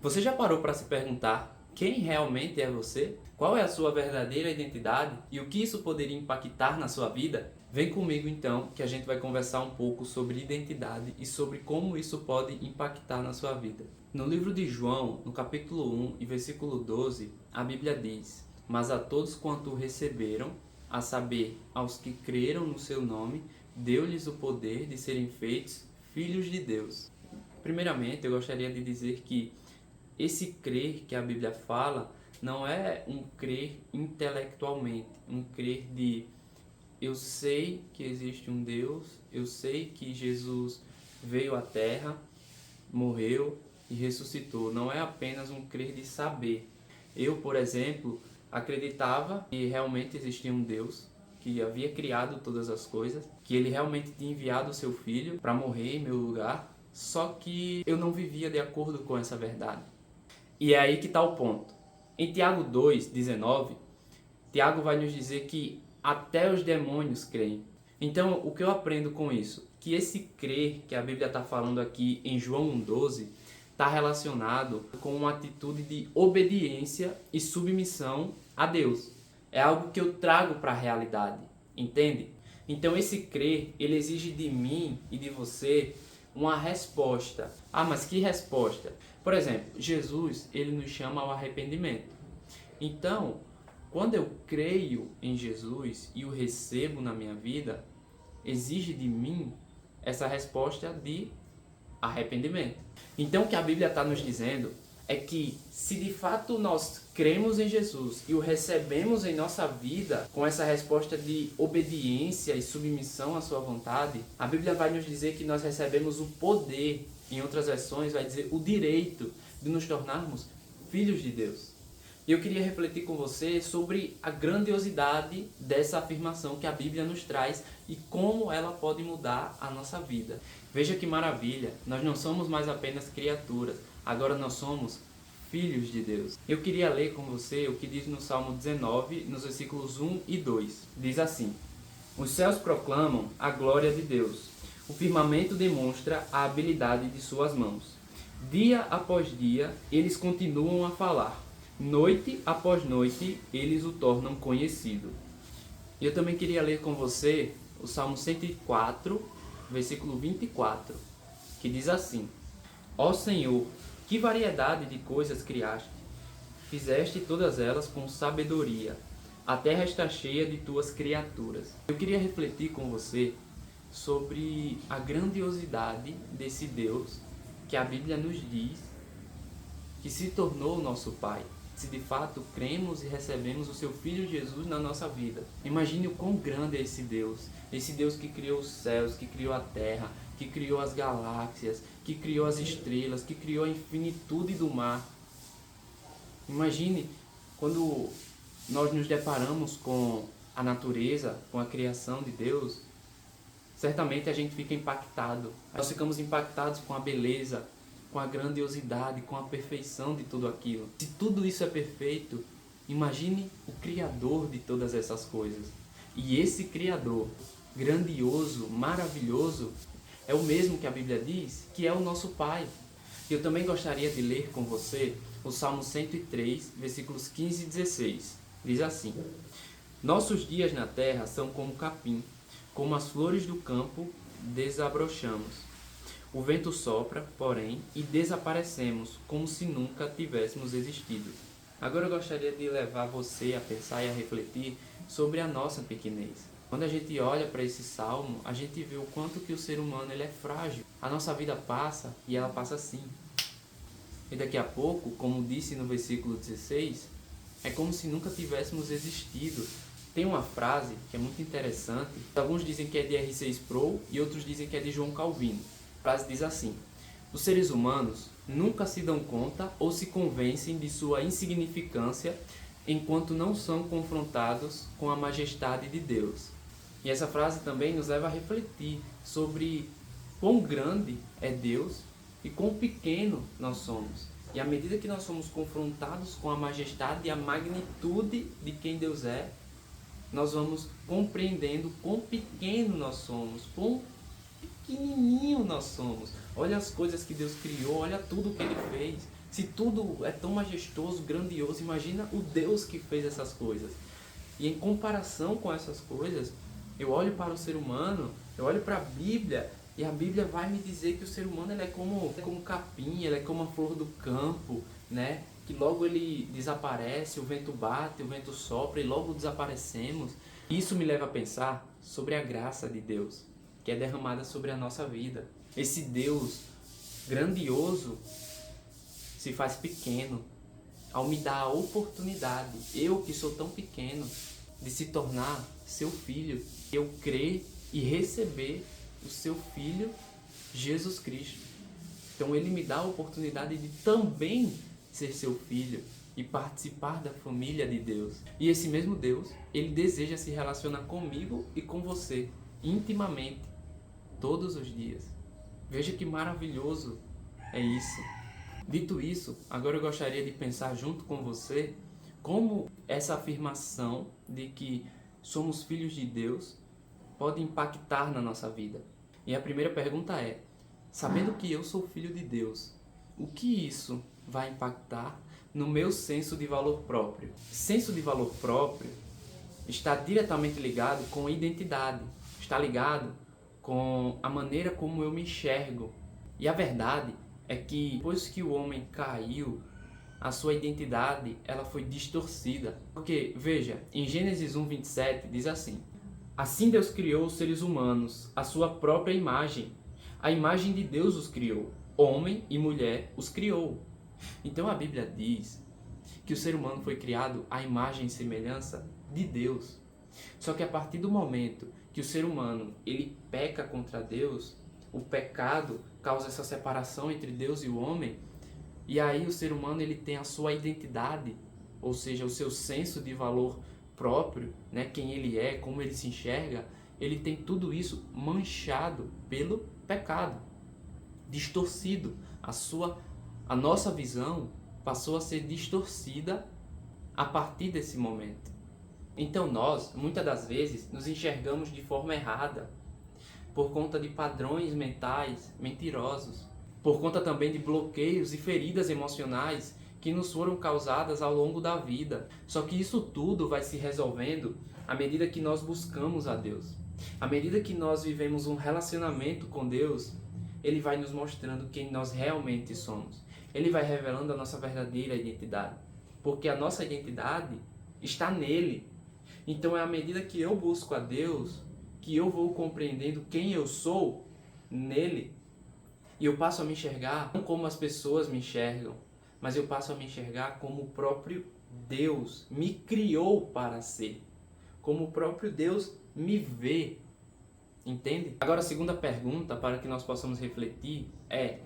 Você já parou para se perguntar quem realmente é você? Qual é a sua verdadeira identidade e o que isso poderia impactar na sua vida? Vem comigo então que a gente vai conversar um pouco sobre identidade e sobre como isso pode impactar na sua vida. No livro de João, no capítulo 1 e versículo 12, a Bíblia diz: "Mas a todos quanto o receberam, a saber, aos que creram no seu nome, deu-lhes o poder de serem feitos filhos de Deus." Primeiramente, eu gostaria de dizer que esse crer que a Bíblia fala não é um crer intelectualmente, um crer de eu sei que existe um Deus, eu sei que Jesus veio à Terra, morreu e ressuscitou. Não é apenas um crer de saber. Eu, por exemplo, acreditava que realmente existia um Deus, que havia criado todas as coisas, que ele realmente tinha enviado o seu filho para morrer em meu lugar, só que eu não vivia de acordo com essa verdade. E é aí que está o ponto. Em Tiago 2,19, Tiago vai nos dizer que até os demônios creem. Então, o que eu aprendo com isso? Que esse crer que a Bíblia está falando aqui em João 1,12 está relacionado com uma atitude de obediência e submissão a Deus. É algo que eu trago para a realidade, entende? Então, esse crer, ele exige de mim e de você uma resposta. Ah, mas que resposta? Por exemplo, Jesus, ele nos chama ao arrependimento. Então, quando eu creio em Jesus e o recebo na minha vida, exige de mim essa resposta de arrependimento. Então, o que a Bíblia está nos dizendo é que se de fato nós cremos em Jesus e o recebemos em nossa vida com essa resposta de obediência e submissão à sua vontade, a Bíblia vai nos dizer que nós recebemos o poder, em outras versões vai dizer o direito de nos tornarmos filhos de Deus. E eu queria refletir com você sobre a grandiosidade dessa afirmação que a Bíblia nos traz e como ela pode mudar a nossa vida. Veja que maravilha, nós não somos mais apenas criaturas, agora nós somos filhos de Deus. Eu queria ler com você o que diz no Salmo 19, nos versículos 1 e 2. Diz assim: "Os céus proclamam a glória de Deus, o firmamento demonstra a habilidade de suas mãos. Dia após dia, eles continuam a falar. Noite após noite, eles o tornam conhecido." E eu também queria ler com você o Salmo 104, versículo 24, que diz assim: "Ó Senhor, que variedade de coisas criaste! Fizeste todas elas com sabedoria. A terra está cheia de tuas criaturas." Eu queria refletir com você sobre a grandiosidade desse Deus que a Bíblia nos diz que se tornou nosso Pai. Se de fato cremos e recebemos o seu Filho Jesus na nossa vida. Imagine o quão grande é esse Deus que criou os céus, que criou a terra, que criou as galáxias, que criou as estrelas, que criou a infinitude do mar. Imagine quando nós nos deparamos com a natureza, com a criação de Deus, certamente a gente fica impactado. Nós ficamos impactados com a beleza, com a grandiosidade, com a perfeição de tudo aquilo. Se tudo isso é perfeito, imagine o Criador de todas essas coisas. E esse Criador, grandioso, maravilhoso, é o mesmo que a Bíblia diz, que é o nosso Pai. Eu também gostaria de ler com você o Salmo 103, versículos 15 e 16. Diz assim: "Nossos dias na terra são como capim, como as flores do campo desabrochamos. O vento sopra, porém, e desaparecemos, como se nunca tivéssemos existido." Agora eu gostaria de levar você a pensar e a refletir sobre a nossa pequenez. Quando a gente olha para esse salmo, a gente vê o quanto que o ser humano ele é frágil. A nossa vida passa e ela passa assim. E daqui a pouco, como disse no versículo 16, é como se nunca tivéssemos existido. Tem uma frase que é muito interessante. Alguns dizem que é de R.C. Sproul e outros dizem que é de João Calvino. A frase diz assim: "Os seres humanos nunca se dão conta ou se convencem de sua insignificância enquanto não são confrontados com a majestade de Deus." E essa frase também nos leva a refletir sobre quão grande é Deus e quão pequeno nós somos. E à medida que nós somos confrontados com a majestade e a magnitude de quem Deus é, nós vamos compreendendo quão pequeno nós somos, quão pequenininho nós somos. Olha as coisas que Deus criou, olha tudo que Ele fez. Se tudo é tão majestoso, grandioso, imagina o Deus que fez essas coisas. E em comparação com essas coisas, eu olho para o ser humano, eu olho para a Bíblia, e a Bíblia vai me dizer que o ser humano ele é como capim, ele é como a flor do campo, né? Que logo ele desaparece, o vento bate, o vento sopra e logo desaparecemos. Isso me leva a pensar sobre a graça de Deus, que é derramada sobre a nossa vida. Esse Deus grandioso se faz pequeno ao me dar a oportunidade, eu que sou tão pequeno, de se tornar seu filho, eu crer e receber o seu Filho, Jesus Cristo. Então ele me dá a oportunidade de também ser seu filho e participar da família de Deus. E esse mesmo Deus, ele deseja se relacionar comigo e com você, intimamente, todos os dias. Veja que maravilhoso é isso. Dito isso, agora eu gostaria de pensar junto com você como essa afirmação de que somos filhos de Deus pode impactar na nossa vida. E a primeira pergunta é, sabendo que eu sou filho de Deus, o que isso vai impactar no meu senso de valor próprio? Senso de valor próprio está diretamente ligado com identidade, está ligado com a maneira como eu me enxergo. E a verdade é que depois que o homem caiu, a sua identidade ela foi distorcida. Porque, veja, em Gênesis 1:27 diz assim: assim Deus criou os seres humanos, à sua própria imagem. A imagem de Deus os criou, homem e mulher os criou. Então a Bíblia diz que o ser humano foi criado à imagem e semelhança de Deus. Só que a partir do momento que o ser humano ele peca contra Deus, o pecado causa essa separação entre Deus e o homem, e aí o ser humano ele tem a sua identidade, ou seja, o seu senso de valor próprio, né, quem ele é, como ele se enxerga, ele tem tudo isso manchado pelo pecado, distorcido. A nossa visão passou a ser distorcida a partir desse momento. Então nós, muitas das vezes, nos enxergamos de forma errada, por conta de padrões mentais mentirosos, por conta também de bloqueios e feridas emocionais que nos foram causadas ao longo da vida. Só que isso tudo vai se resolvendo à medida que nós buscamos a Deus. À medida que nós vivemos um relacionamento com Deus, Ele vai nos mostrando quem nós realmente somos. Ele vai revelando a nossa verdadeira identidade, porque a nossa identidade está nele. Então é à medida que eu busco a Deus, que eu vou compreendendo quem eu sou nele, e eu passo a me enxergar não como as pessoas me enxergam, mas eu passo a me enxergar como o próprio Deus me criou para ser, como o próprio Deus me vê. Entende? Agora a segunda pergunta para que nós possamos refletir é: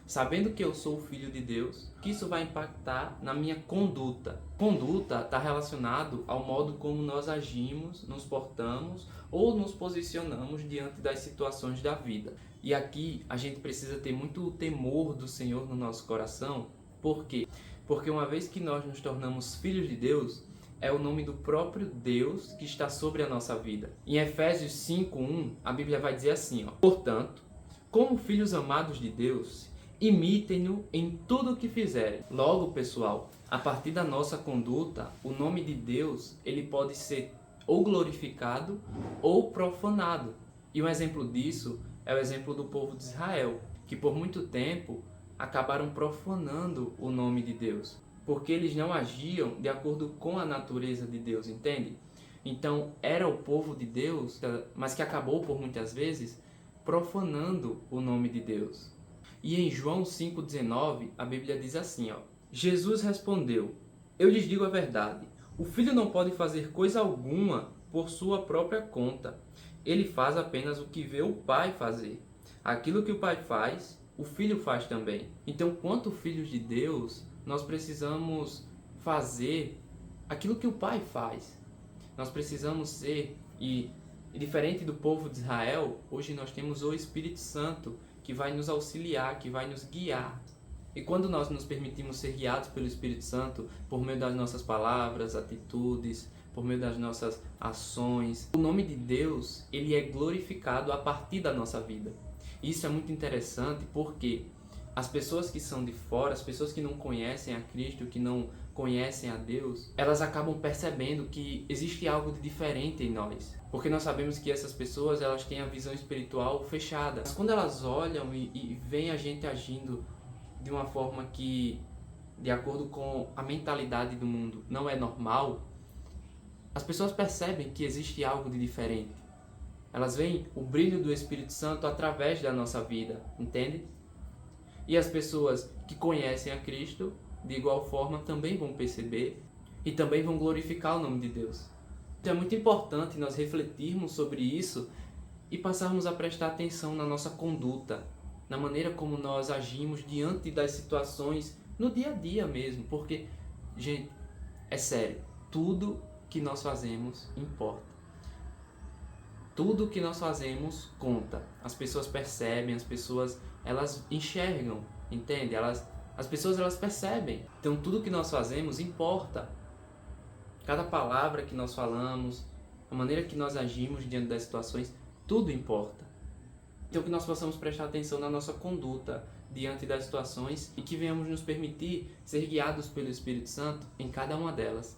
sabendo que eu sou filho de Deus, que isso vai impactar na minha conduta? Conduta está relacionado ao modo como nós agimos, nos portamos ou nos posicionamos diante das situações da vida. E aqui a gente precisa ter muito temor do Senhor no nosso coração. Por quê? Porque uma vez que nós nos tornamos filhos de Deus, é o nome do próprio Deus que está sobre a nossa vida. Em Efésios 5:1, a Bíblia vai dizer assim, ó: portanto, como filhos amados de Deus, imitem-no em tudo o que fizerem. Logo, pessoal, a partir da nossa conduta, o nome de Deus, ele pode ser ou glorificado ou profanado. E um exemplo disso é o exemplo do povo de Israel, que por muito tempo acabaram profanando o nome de Deus, porque eles não agiam de acordo com a natureza de Deus, entende? Então, era o povo de Deus, mas que acabou por muitas vezes profanando o nome de Deus. E em João 5,19, a Bíblia diz assim, ó: Jesus respondeu: eu lhes digo a verdade, o filho não pode fazer coisa alguma por sua própria conta. Ele faz apenas o que vê o pai fazer. Aquilo que o pai faz, o filho faz também. Então, quanto filhos de Deus, nós precisamos fazer aquilo que o pai faz. Nós precisamos ser, e diferente do povo de Israel, hoje nós temos o Espírito Santo, que vai nos auxiliar, que vai nos guiar. E quando nós nos permitimos ser guiados pelo Espírito Santo, por meio das nossas palavras, atitudes, por meio das nossas ações, o nome de Deus, ele é glorificado a partir da nossa vida. Isso é muito interessante porque As pessoas que são de fora, as pessoas que não conhecem a Cristo, que não conhecem a Deus, elas acabam percebendo que existe algo de diferente em nós. Porque nós sabemos que essas pessoas, elas têm a visão espiritual fechada. Mas quando elas olham e veem a gente agindo de uma forma que, de acordo com a mentalidade do mundo, não é normal, as pessoas percebem que existe algo de diferente. Elas veem o brilho do Espírito Santo através da nossa vida, entende? E as pessoas que conhecem a Cristo, de igual forma, também vão perceber e também vão glorificar o nome de Deus. Então é muito importante nós refletirmos sobre isso e passarmos a prestar atenção na nossa conduta, na maneira como nós agimos diante das situações no dia a dia mesmo. Porque, gente, é sério, tudo que nós fazemos importa. Tudo que nós fazemos conta. As pessoas percebem, as pessoas elas enxergam, entende? As pessoas elas percebem. Então tudo que nós fazemos importa. Cada palavra que nós falamos, a maneira que nós agimos diante das situações, tudo importa. Então que nós possamos prestar atenção na nossa conduta diante das situações e que venhamos nos permitir ser guiados pelo Espírito Santo em cada uma delas.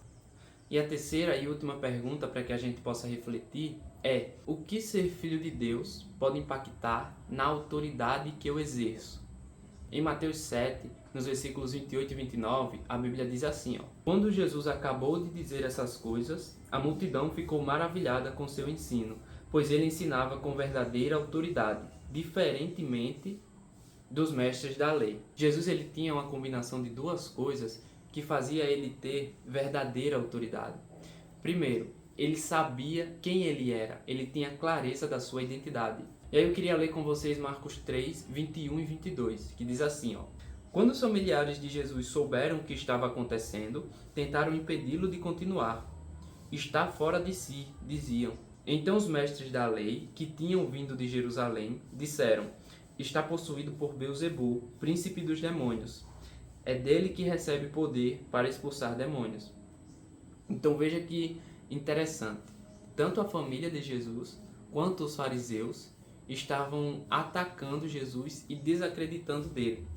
E a terceira e última pergunta para que a gente possa refletir é: o que ser filho de Deus pode impactar na autoridade que eu exerço? Em Mateus 7, nos versículos 28 e 29, a Bíblia diz assim, ó: quando Jesus acabou de dizer essas coisas, a multidão ficou maravilhada com seu ensino, pois ele ensinava com verdadeira autoridade, diferentemente dos mestres da lei. Jesus ele tinha uma combinação de duas coisas que fazia ele ter verdadeira autoridade. Primeiro, ele sabia quem ele era, ele tinha clareza da sua identidade. E aí eu queria ler com vocês Marcos 3, 21 e 22, que diz assim, ó: quando os familiares de Jesus souberam o que estava acontecendo, tentaram impedi-lo de continuar. Está fora de si, diziam. Então os mestres da lei, que tinham vindo de Jerusalém, disseram: está possuído por Beelzebul, príncipe dos demônios. É dele que recebe poder para expulsar demônios. Então veja que interessante. Tanto a família de Jesus quanto os fariseus estavam atacando Jesus e desacreditando dele.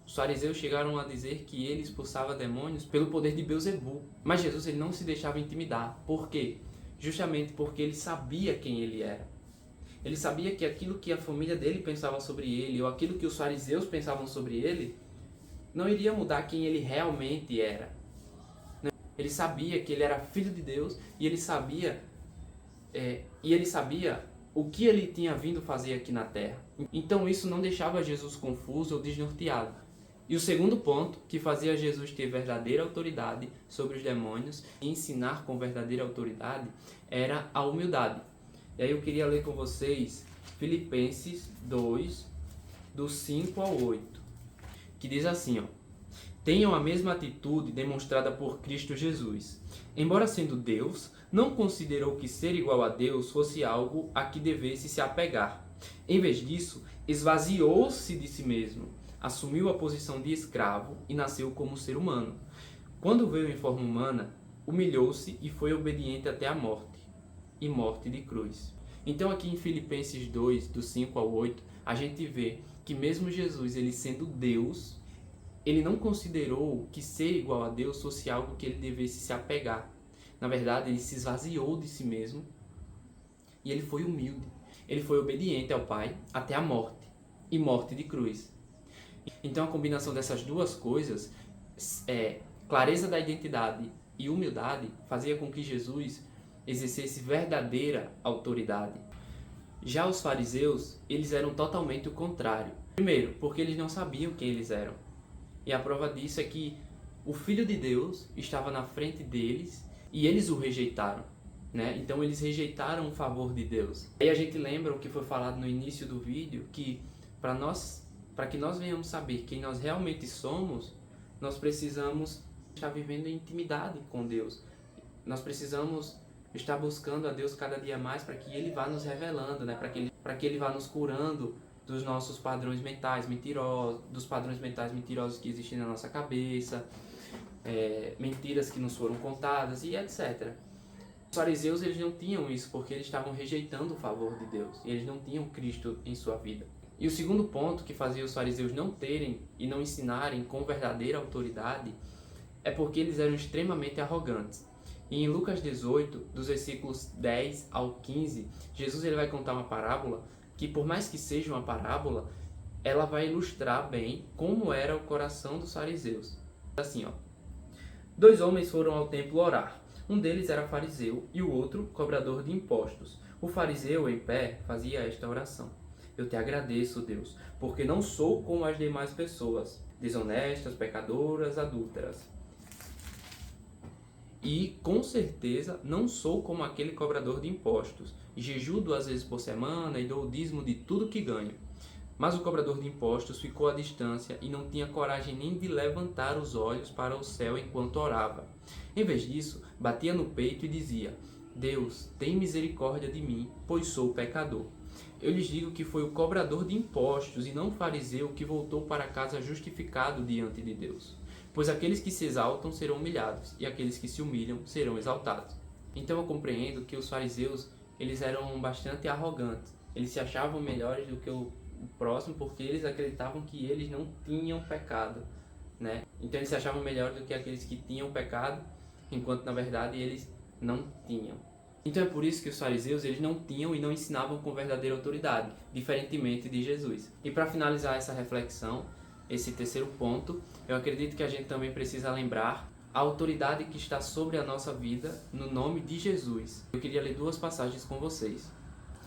Os fariseus chegaram a dizer que ele expulsava demônios pelo poder de Beelzebul. Mas Jesus ele não se deixava intimidar. Por quê? Justamente porque ele sabia quem ele era. Ele sabia que aquilo que a família dele pensava sobre ele, ou aquilo que os fariseus pensavam sobre ele, não iria mudar quem ele realmente era. Ele sabia que ele era filho de Deus e ele sabia o que ele tinha vindo fazer aqui na terra. Então isso não deixava Jesus confuso ou desnorteado. E o segundo ponto, que fazia Jesus ter verdadeira autoridade sobre os demônios e ensinar com verdadeira autoridade, era a humildade. E aí eu queria ler com vocês Filipenses 2, do 5 ao 8, que diz assim, ó: tenham a mesma atitude demonstrada por Cristo Jesus. Embora sendo Deus, não considerou que ser igual a Deus fosse algo a que devesse se apegar. Em vez disso, esvaziou-se de si mesmo, assumiu a posição de escravo e nasceu como ser humano. Quando veio em forma humana, humilhou-se e foi obediente até a morte, e morte de cruz. Então aqui em Filipenses 2, do 5 ao 8, a gente vê que mesmo Jesus, ele sendo Deus, ele não considerou que ser igual a Deus fosse algo que ele devesse se apegar. Na verdade, ele se esvaziou de si mesmo e ele foi humilde. Ele foi obediente ao Pai até a morte, e morte de cruz. Então a combinação dessas duas coisas, clareza da identidade e humildade, fazia com que Jesus exercesse verdadeira autoridade. Já os fariseus, eles eram totalmente o contrário. Primeiro, porque eles não sabiam quem eles eram. E a prova disso é que o Filho de Deus estava na frente deles e eles o rejeitaram, né? Então eles rejeitaram o favor de Deus. Aí a gente lembra o que foi falado no início do vídeo, que para que nós venhamos saber quem nós realmente somos, nós precisamos estar vivendo em intimidade com Deus. Nós precisamos estar buscando a Deus cada dia mais para que Ele vá nos revelando, né? Para que Ele vá nos curando dos nossos padrões mentais mentirosos, dos padrões mentais mentirosos que existem na nossa cabeça, mentiras que nos foram contadas e etc. Os fariseus, eles não tinham isso porque eles estavam rejeitando o favor de Deus e eles não tinham Cristo em sua vida. E o segundo ponto que fazia os fariseus não terem e não ensinarem com verdadeira autoridade é porque eles eram extremamente arrogantes. E em Lucas 18, dos versículos 10 ao 15, Jesus ele vai contar uma parábola que, por mais que seja uma parábola, ela vai ilustrar bem como era o coração dos fariseus. Assim, ó. 2 homens foram ao templo orar. Um deles era fariseu e o outro cobrador de impostos. O fariseu, em pé, fazia esta oração: Eu te agradeço, Deus, porque não sou como as demais pessoas, desonestas, pecadoras, adúlteras. E, com certeza, não sou como aquele cobrador de impostos. Jejuo 2 vezes por semana e dou o dízimo de tudo que ganho. Mas o cobrador de impostos ficou à distância e não tinha coragem nem de levantar os olhos para o céu enquanto orava. Em vez disso, batia no peito e dizia: Deus, tem misericórdia de mim, pois sou pecador. Eu lhes digo que foi o cobrador de impostos e não o fariseu que voltou para casa justificado diante de Deus. Pois aqueles que se exaltam serão humilhados e aqueles que se humilham serão exaltados. Então eu compreendo que os fariseus eles eram bastante arrogantes. Eles se achavam melhores do que o próximo porque eles acreditavam que eles não tinham pecado, né? Então eles se achavam melhores do que aqueles que tinham pecado, enquanto na verdade eles não tinham. Então é por isso que os fariseus eles não tinham e não ensinavam com verdadeira autoridade, diferentemente de Jesus. E para finalizar essa reflexão, esse terceiro ponto, eu acredito que a gente também precisa lembrar a autoridade que está sobre a nossa vida no nome de Jesus. Eu queria ler 2 passagens com vocês.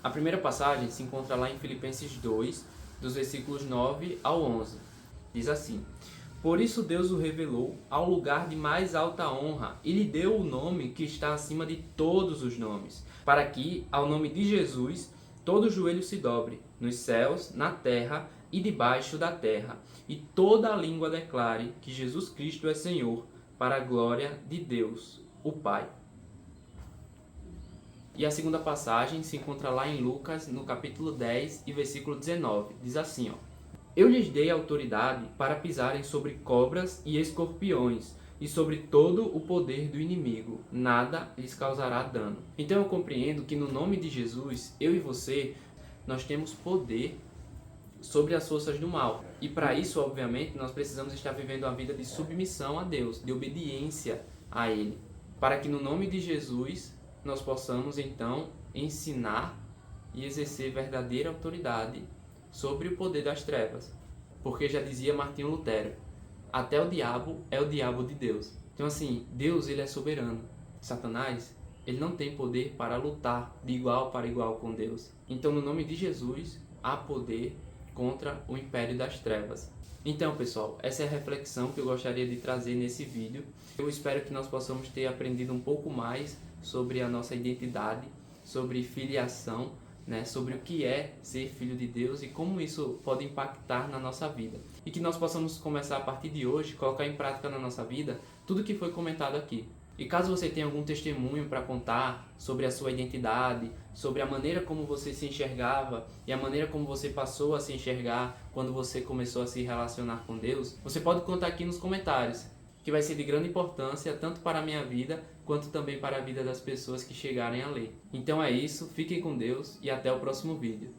A primeira passagem se encontra lá em Filipenses 2, dos versículos 9 ao 11. Diz assim: Por isso Deus o revelou ao lugar de mais alta honra e lhe deu o nome que está acima de todos os nomes, para que, ao nome de Jesus, todo joelho se dobre, nos céus, na terra e debaixo da terra, e toda a língua declare que Jesus Cristo é Senhor, para a glória de Deus, o Pai. E a segunda passagem se encontra lá em Lucas, no capítulo 10 e versículo 19. Diz assim, ó: Eu lhes dei autoridade para pisarem sobre cobras e escorpiões, e sobre todo o poder do inimigo. Nada lhes causará dano. Então eu compreendo que no nome de Jesus, eu e você, nós temos poder sobre as forças do mal. E para isso, obviamente, nós precisamos estar vivendo uma vida de submissão a Deus, de obediência a Ele. Para que no nome de Jesus nós possamos então ensinar e exercer verdadeira autoridade sobre o poder das trevas. Porque já dizia Martinho Lutero, até o diabo é o diabo de Deus. Então assim, Deus ele é soberano. Satanás, ele não tem poder para lutar de igual para igual com Deus. Então no nome de Jesus, há poder contra o império das trevas. Então pessoal, essa é a reflexão que eu gostaria de trazer nesse vídeo. Eu espero que nós possamos ter aprendido um pouco mais sobre a nossa identidade, sobre filiação, né, sobre o que é ser filho de Deus e como isso pode impactar na nossa vida. E que nós possamos começar a partir de hoje, colocar em prática na nossa vida tudo que foi comentado aqui. E caso você tenha algum testemunho para contar sobre a sua identidade, sobre a maneira como você se enxergava e a maneira como você passou a se enxergar quando você começou a se relacionar com Deus, você pode contar aqui nos comentários, que vai ser de grande importância tanto para a minha vida quanto também para a vida das pessoas que chegarem a ler. Então é isso, fiquem com Deus e até o próximo vídeo.